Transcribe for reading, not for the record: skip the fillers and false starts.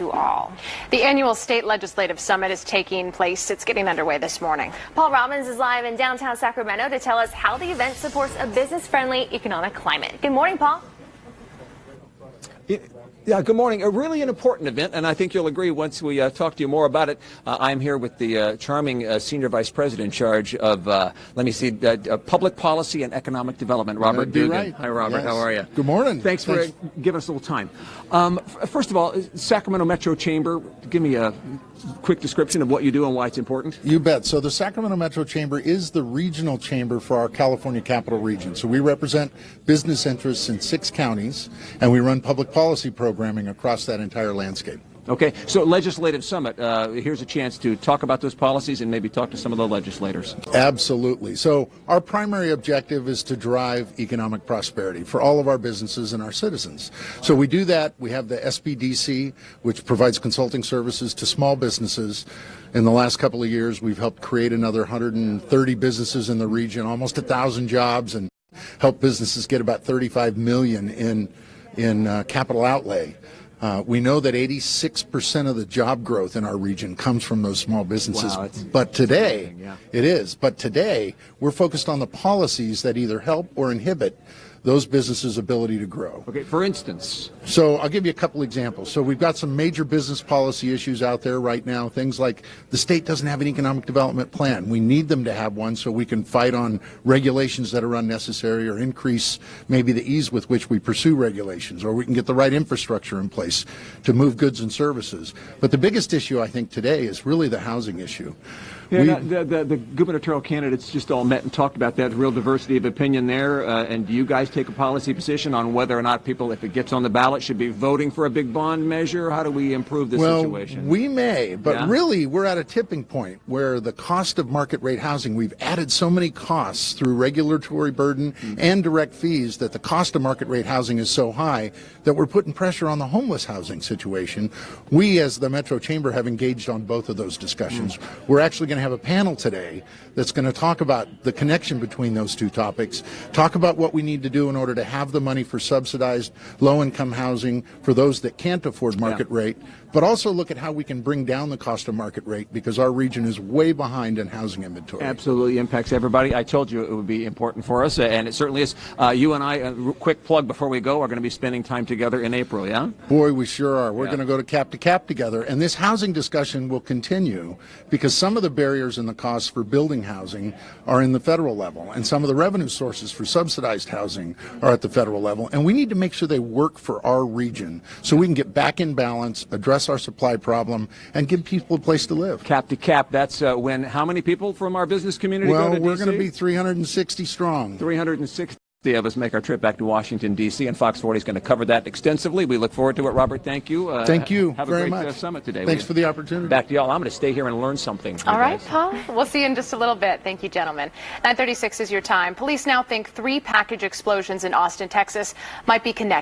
to all. The annual state legislative summit is taking place. It's getting underway this morning. Paul Robbins is live in downtown Sacramento to tell us how the event supports a business-friendly economic climate. Good morning, Paul. Yeah, good morning. Really an important event, and I think you'll agree once we talk to you more about it. I'm here with the charming Senior Vice President in charge of, public policy and economic development, Robert Dugan. Right. Hi, Robert. Yes. How are you? Good morning. Thanks for giving us a little time. First of all, Sacramento Metro Chamber, give me a quick description of what you do and why it's important. You bet. So the Sacramento Metro Chamber is the regional chamber for our California Capital Region. So we represent business interests in 6 counties, and we run public policy programming across that entire landscape. Okay, so Legislative Summit, here's a chance to talk about those policies and maybe talk to some of the legislators. Absolutely. So our primary objective is to drive economic prosperity for all of our businesses and our citizens. So we do that. We have the SBDC, which provides consulting services to small businesses. In the last couple of years, we've helped create another 130 businesses in the region, almost 1,000 jobs, and help businesses get about $35 million in capital outlay. We know that 86% of the job growth in our region comes from those small businesses. Wow, but today, yeah. It is. But today, we're focused on the policies that either help or inhibit those businesses' ability to grow. Okay, for instance. So I'll give you a couple examples. So we've got some major business policy issues out there right now. Things like the state doesn't have an economic development plan. We need them to have one so we can fight on regulations that are unnecessary or increase maybe the ease with which we pursue regulations, or we can get the right infrastructure in place to move goods and services. But the biggest issue, I think, today is really the housing issue. Yeah, the gubernatorial candidates just all met and talked about that, real diversity of opinion there. And do you guys take a policy position on whether or not people, if it gets on the ballot, should be voting for a big bond measure? How do we improve this situation? We may, but really we're at a tipping point where the cost of market rate housing, we've added so many costs through regulatory burden and direct fees that the cost of market rate housing is so high that we're putting pressure on the homeless housing situation. We, as the Metro Chamber, have engaged on both of those discussions. We're actually going to have a panel today that's going to talk about the connection between those two topics, talk about what we need to do in order to have the money for subsidized low-income housing for those that can't afford market rate, but also look at how we can bring down the cost of market rate because our region is way behind in housing inventory. Absolutely impacts everybody. I told you it would be important for us, and it certainly is. You and I, a quick plug before we go, are going to be spending time together in April, yeah? Boy, we sure are. We're going to go to cap together, and this housing discussion will continue because some of the barriers and the costs for building housing are in the federal level, and some of the revenue sources for subsidized housing are at the federal level, and we need to make sure they work for our region so we can get back in balance, address our supply problem, and give people a place to live. Cap to cap, that's when how many people from our business community go to D.C.? Well, we're going to be 360 strong. 360 of us make our trip back to Washington, D.C., and FOX40 is going to cover that extensively. We look forward to it. Robert, thank you. Thank you Have very a great much. Summit today. Thanks for the opportunity. Back to y'all. I'm going to stay here and learn something. All right, Paul. We'll see you in just a little bit. Thank you, gentlemen. 9:36 is your time. Police now think 3 package explosions in Austin, Texas might be connected.